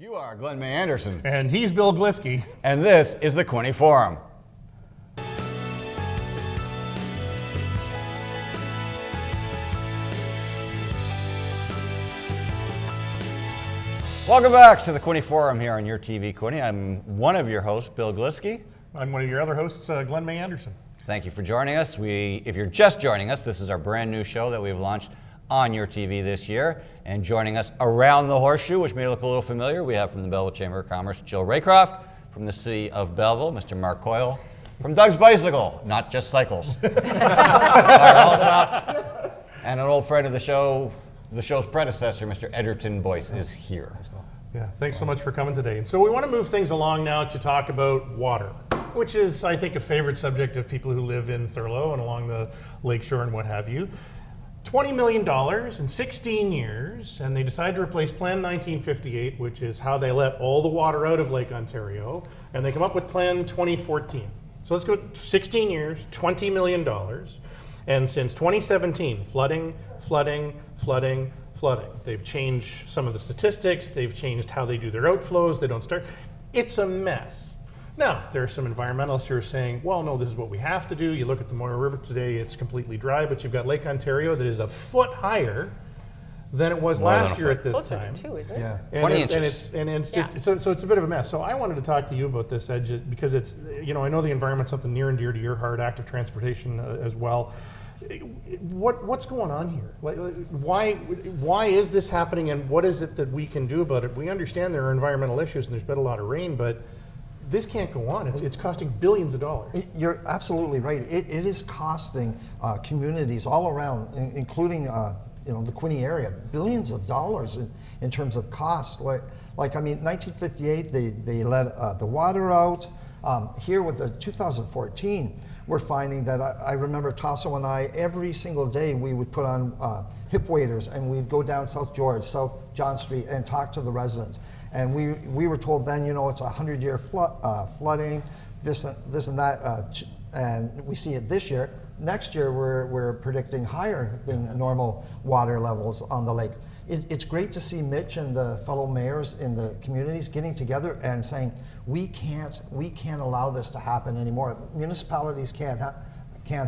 You are Glenn May Anderson. And he's Bill Glisky. And this is the Quinte Forum. Welcome back to the Quinte Forum here on YourTV Quinte. I'm one of your hosts, Bill Glisky. I'm one of your other hosts, Glenn May Anderson. Thank you for joining us. If you're just joining us, this is our brand new show that we've launched on YourTV this year. And joining us around the horseshoe, which may look a little familiar, we have from the Belleville Chamber of Commerce, Jill Raycroft. From the city of Belleville, Mr. Mark Coyle. From Doug's Bicycle, not just cycles. And an old friend of the show, the show's predecessor, Mr. Edgerton Boyce, is here. Yeah, thanks so much for coming today. And so we want to move things along now to talk about water, which is, I think, a favorite subject of people who live in Thurlow and along the lakeshore and what have you. $20 million in 16 years, and they decided to replace Plan 1958, which is how they let all the water out of Lake Ontario, and they come up with Plan 2014. So let's go 16 years, $20 million, and since 2017, flooding. They've changed some of the statistics, they've changed how they do their outflows, they don't start. It's a mess. Now, there are some environmentalists who are saying, well, no, this is what we have to do. You look at the Moira River today, it's completely dry, but you've got Lake Ontario that is a foot higher than it was last year at this time. Closer to 2, isn't it? Yeah. 20 inches. And it's just, so it's a bit of a mess. So I wanted to talk to you about this, Ed, because it's, I know the environment's something near and dear to your heart, active transportation as well. What's going on here? Why is this happening, and what is it that we can do about it? We understand there are environmental issues and there's been a lot of rain, but this can't go on. It's costing billions of dollars. You're absolutely right. It is costing communities all around, including the Quinte area, billions of dollars in terms of costs. Like 1958, they let the water out. Here with the 2014, we're finding that I remember Tasso and I, every single day we would put on hip waders and we'd go down South George, South John Street and talk to the residents. And we were told then, it's 100-year flooding, this and that, and we see it this year. Next year, we're predicting higher than normal water levels on the lake. It's great to see Mitch and the fellow mayors in the communities getting together and saying, we can't allow this to happen anymore. Municipalities can't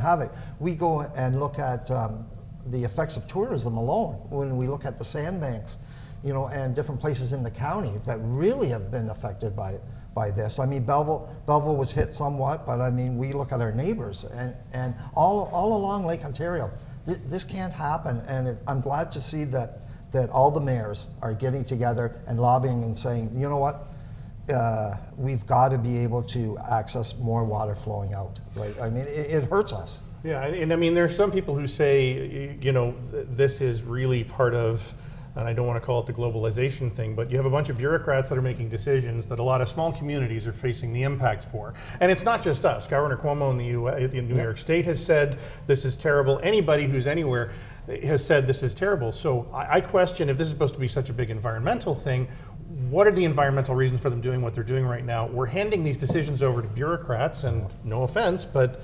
have it. We go and look at the effects of tourism alone when we look at the sandbanks, and different places in the county that really have been affected by this. Belleville was hit somewhat, but we look at our neighbors and all along Lake Ontario. This can't happen, and I'm glad to see that all the mayors are getting together and lobbying and saying, you know what, we've got to be able to access more water flowing out, right? It hurts us. Yeah, and there's some people who say, this is really part of, and I don't want to call it the globalization thing, but you have a bunch of bureaucrats that are making decisions that a lot of small communities are facing the impacts for. And it's not just us. Governor Cuomo in New York State has said this is terrible. Anybody who's anywhere has said this is terrible. So I question, if this is supposed to be such a big environmental thing, what are the environmental reasons for them doing what they're doing right now? We're handing these decisions over to bureaucrats, and no offense, but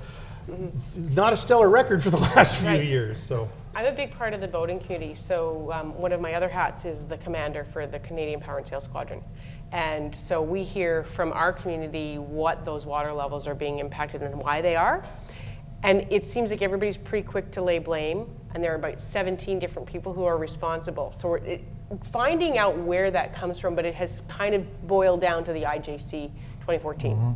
not a stellar record for the last few years. So I'm a big part of the boating community, so one of my other hats is the commander for the Canadian Power and Sail Squadron. And so we hear from our community what those water levels are being impacted and why they are. And it seems like everybody's pretty quick to lay blame, and there are about 17 different people who are responsible. So we're finding out where that comes from, but it has kind of boiled down to the IJC 2014. Mm-hmm.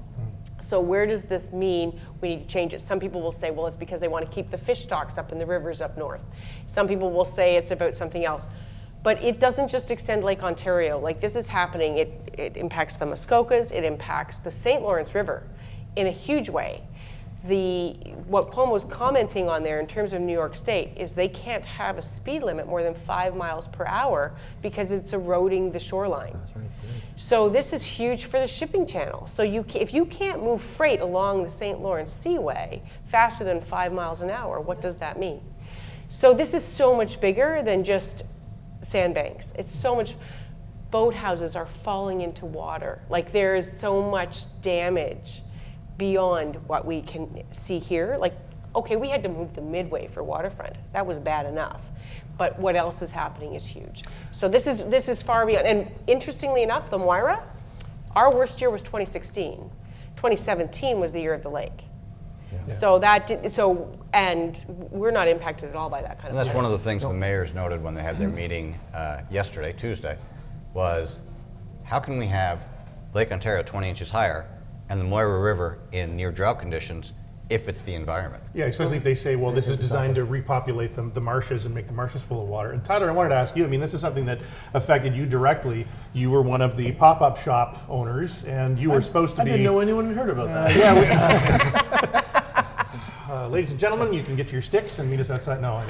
So where does this mean we need to change it? Some people will say, well, it's because they want to keep the fish stocks up in the rivers up north. Some people will say it's about something else. But it doesn't just extend Lake Ontario. Like, this is happening. It impacts the Muskokas. It impacts the St. Lawrence River in a huge way. What Cuomo was commenting on there in terms of New York State is they can't have a speed limit more than 5 miles per hour because it's eroding the shoreline. That's right. So this is huge for the shipping channel. So if you can't move freight along the St. Lawrence Seaway faster than 5 miles an hour, what does that mean? So this is so much bigger than just sandbanks. It's so much. Boathouses are falling into water. Like, there is so much damage beyond what we can see here. Like, okay, we had to move the Midway for waterfront. That was bad enough. but what else is happening is huge. So this is far beyond. And interestingly enough, the Moira, our worst year was 2016. 2017 was the year of the lake. So and we're not impacted at all by that kind And of that's thing. one of the things the mayors noted when they had their meeting yesterday, Tuesday, was how can we have Lake Ontario 20 inches higher and the Moira River in near drought conditions if it's the environment? Yeah, especially if they say, well, this is designed to repopulate the marshes and make the marshes full of water. And Tyler, I wanted to ask you, I mean, this is something that affected you directly. You were one of the pop-up shop owners, and you were supposed to be... I didn't know anyone had heard about that. ladies and gentlemen, you can get your sticks and meet us outside. No,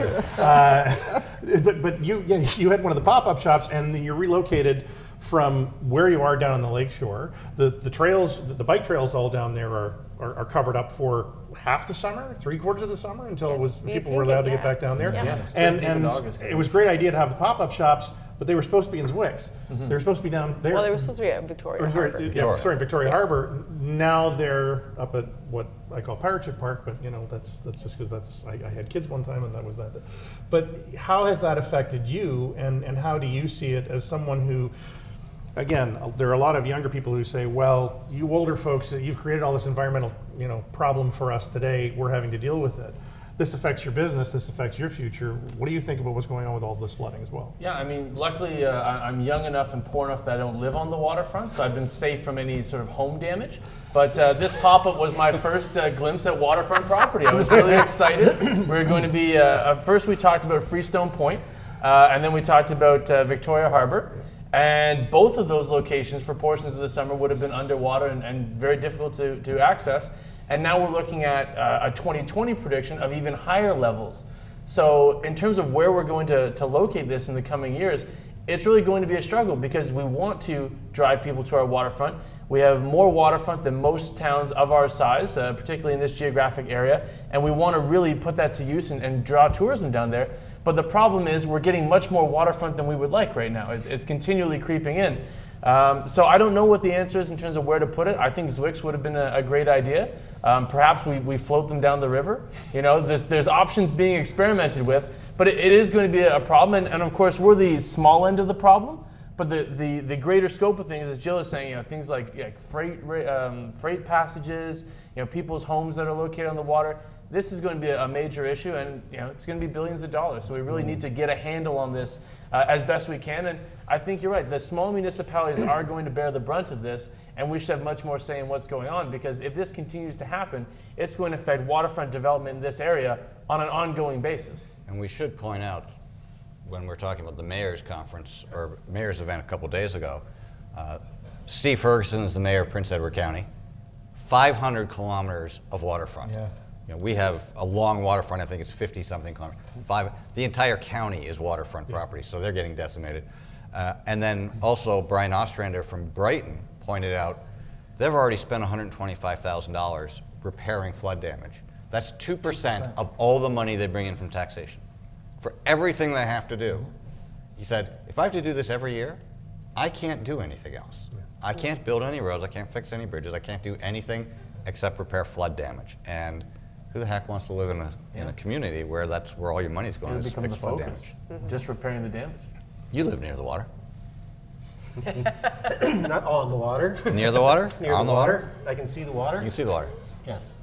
but you had one of the pop-up shops, and then you're relocated from where you are down on the lakeshore. The trails, the bike trails all down there are covered up for half the summer, 3/4 of the summer, until people were allowed to get back down there. Yeah. And it was a great idea to have the pop-up shops, but they were supposed to be in Zwicks. They were supposed to be down there. Well, they were supposed to be at Victoria Harbour. Victoria Harbour. Now they're up at what I call Pirate Ship Park, but that's just because I had kids one time and that was that. But how has that affected you, and how do you see it as someone who, again, there are a lot of younger people who say, well, you older folks, you've created all this environmental problem for us today, we're having to deal with it. This affects your business, this affects your future. What do you think about what's going on with all this flooding as well? Yeah, I mean, luckily I'm young enough and poor enough that I don't live on the waterfront, so I've been safe from any sort of home damage. But this pop-up was my first glimpse at waterfront property. I was really excited. We're going to be, first we talked about Freestone Point, and then we talked about Victoria Harbour. And both of those locations for portions of the summer would have been underwater and very difficult to access. And now we're looking at a 2020 prediction of even higher levels. So in terms of where we're going to locate this in the coming years, it's really going to be a struggle because we want to drive people to our waterfront. We have more waterfront than most towns of our size, particularly in this geographic area, and we want to really put that to use and draw tourism down there. But the problem is we're getting much more waterfront than we would like right now. It's continually creeping in. So I don't know what the answer is in terms of where to put it. I think Zwicks would have been a great idea. Perhaps we float them down the river. There's options being experimented with, but it is going to be a problem. And of course, we're the small end of the problem. But the greater scope of things, as Jill is saying, things like freight passages, people's homes that are located on the water. This is going to be a major issue, and it's going to be billions of dollars. So we really need to get a handle on this as best we can. And I think you're right. The small municipalities are going to bear the brunt of this, and we should have much more say in what's going on. Because if this continues to happen, it's going to affect waterfront development in this area on an ongoing basis. And we should point out, when we're talking about the mayor's conference or mayor's event a couple days ago, Steve Ferguson is the mayor of Prince Edward County. 500 kilometers of waterfront. Yeah. We have a long waterfront. I think it's 50-something kilometers. The entire county is waterfront property, so they're getting decimated. And then also Brian Ostrander from Brighton pointed out they've already spent $125,000 repairing flood damage. That's 2% of all the money they bring in from taxation for everything they have to do. He said, if I have to do this every year, I can't do anything else. I can't build any roads, I can't fix any bridges, I can't do anything except repair flood damage. And who the heck wants to live in a community where that's where all your money's going, It'll is become fix the flood focus, damage? just repairing the damage. You live near the water. Not on the water. Near the water? Near On the the water. I can see the water. You can see the water. Yes.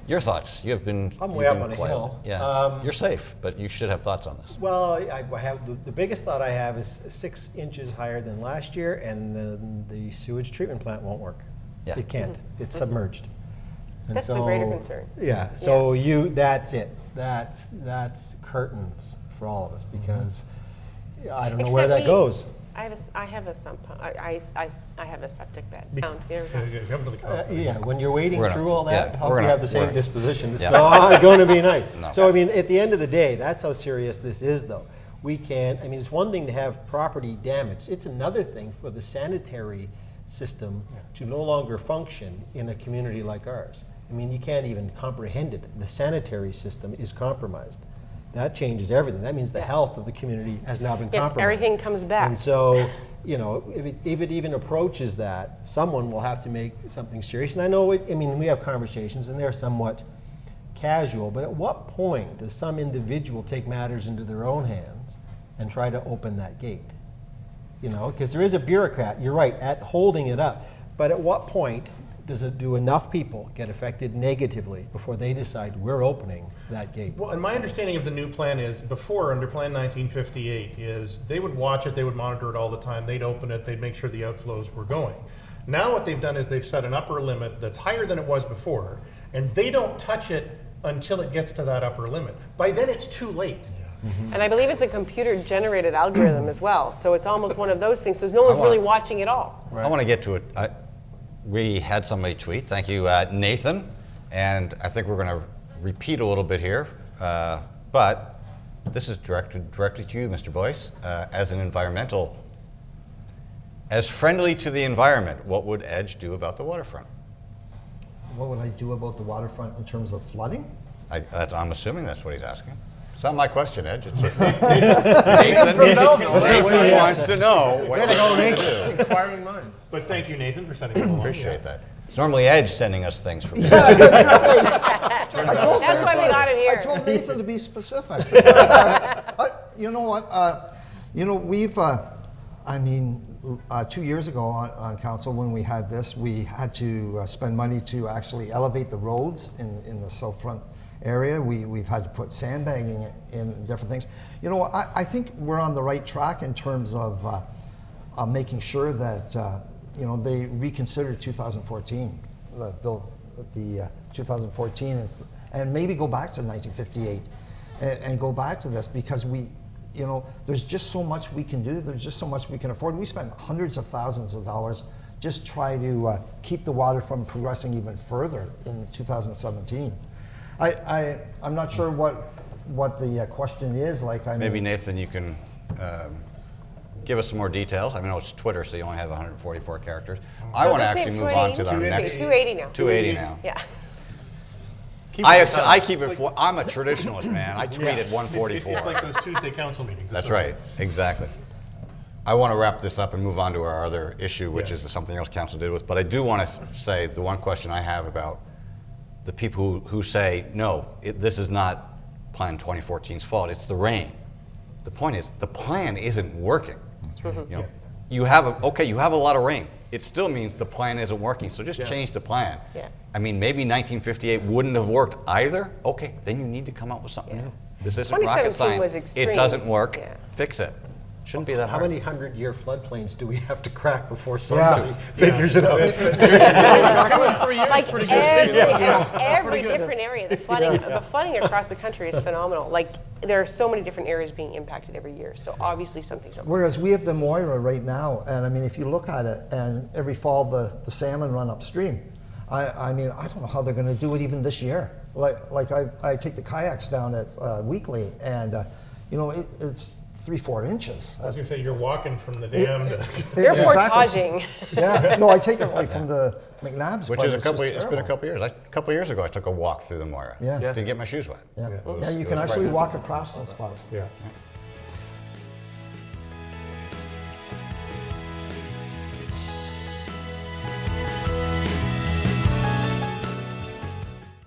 Your thoughts? You have been. I'm you've way up been on a quiet. hill. Yeah, you're safe, but you should have thoughts on this. Well, I have the biggest thought I have is 6 inches higher than last year, and then the sewage treatment plant won't work. Yeah. It can't. It's submerged. And That's the greater concern. Yeah. So that's it. That's curtains for all of us because I don't know where Except that me. goes. I have a sump pump. I have a septic bed. Yeah, when you're wading We're gonna- through all that, yeah, hope we're you gonna- have the same we're- disposition. It's Yeah. not going to be nice. No. So I mean, at the end of the day, that's how serious this is, though. We can't. I mean, it's one thing to have property damaged. It's another thing for the sanitary system to no longer function in a community like ours. I mean, you can't even comprehend it. The sanitary system is compromised. That changes everything. That means the health of the community has now been Yes, compromised. everything comes back. And so, if it even approaches that, someone will have to make something serious. And I know, we have conversations, and they're somewhat casual, but at what point does some individual take matters into their own hands and try to open that gate. You know, because there is a bureaucrat, you're right, at holding it up. But at what point do enough people get affected negatively before they decide we're opening that gate? Well, and my understanding of the new plan is, before, under Plan 1958, is they would watch it, they would monitor it all the time, they'd open it, they'd make sure the outflows were going. Now what they've done is they've set an upper limit that's higher than it was before, and they don't touch it until it gets to that upper limit. By then it's too late. And I believe it's a computer-generated algorithm as well. So it's almost one of those things. So no one's really watching it all. I want to get to it. We had somebody tweet. Thank you, Nathan. And I think we're going to repeat a little bit here. But this is directed to you, Mr. Boyce. As friendly to the environment, what would Edge do about the waterfront? What would I do about the waterfront in terms of flooding? I'm assuming that's what he's asking. It's not my question, Edge. It's Nathan wants to know what you're going to do. Inquiring minds. But thank you, Nathan, for sending it along. Appreciate that. It's normally Edge sending us things from you. That's right. That's why we got him here. I told Nathan to be specific. You know what? We've, 2 years ago on council, when we had this, we had to spend money to actually elevate the roads in the south front area. We've had to put sandbagging in different things. You know, I think we're on the right track in terms of making sure that they reconsider 2014, the bill, the 2014, and maybe go back to 1958 and go back to this, because there's just so much we can do. There's just so much we can afford. We spend hundreds of thousands of dollars just try to keep the water from progressing even further in 2017. I'm not sure what the question is. Maybe Nathan, you can give us some more details. I know it's Twitter, so you only have 144 characters. I want to actually move on to the next. 280 now. 280 now. Yeah. I keep it. I'm a traditionalist, man. I tweet at 144. It's like those Tuesday council meetings. That's right. Exactly. I want to wrap this up and move on to our other issue, which is something else council did with. But I do want to say the one question I have about the people who say, no, this is not Plan 2014's fault, it's the rain. The point is, the plan isn't working. That's right. You have a lot of rain. It still means the plan isn't working, so just change the plan. Yeah. I mean, maybe 1958 wouldn't have worked either. Okay, then you need to come up with something new. This isn't rocket 2017 science. was extreme. It doesn't work. Yeah. Fix it. Shouldn't be that How hard. many 100-year floodplains do we have to crack before somebody figures it out? Like every different area, the flooding across the country is phenomenal. Like, there are so many different areas being impacted every year. So obviously something's wrong. Whereas we have the Moira right now, and I mean, if you look at it, and every fall the salmon run upstream. I mean, I don't know how they're going to do it even this year. Like I take the kayaks down at weekly, and it's 3-4 inches. I was going to say, you're walking from the dam to... You're portaging. Yeah, no, I take it from the McNabb's. Which is it's been a couple years. A couple years ago, I took a walk through the Moira to get my shoes wet. Yeah, you can actually walk across those spots. Yeah.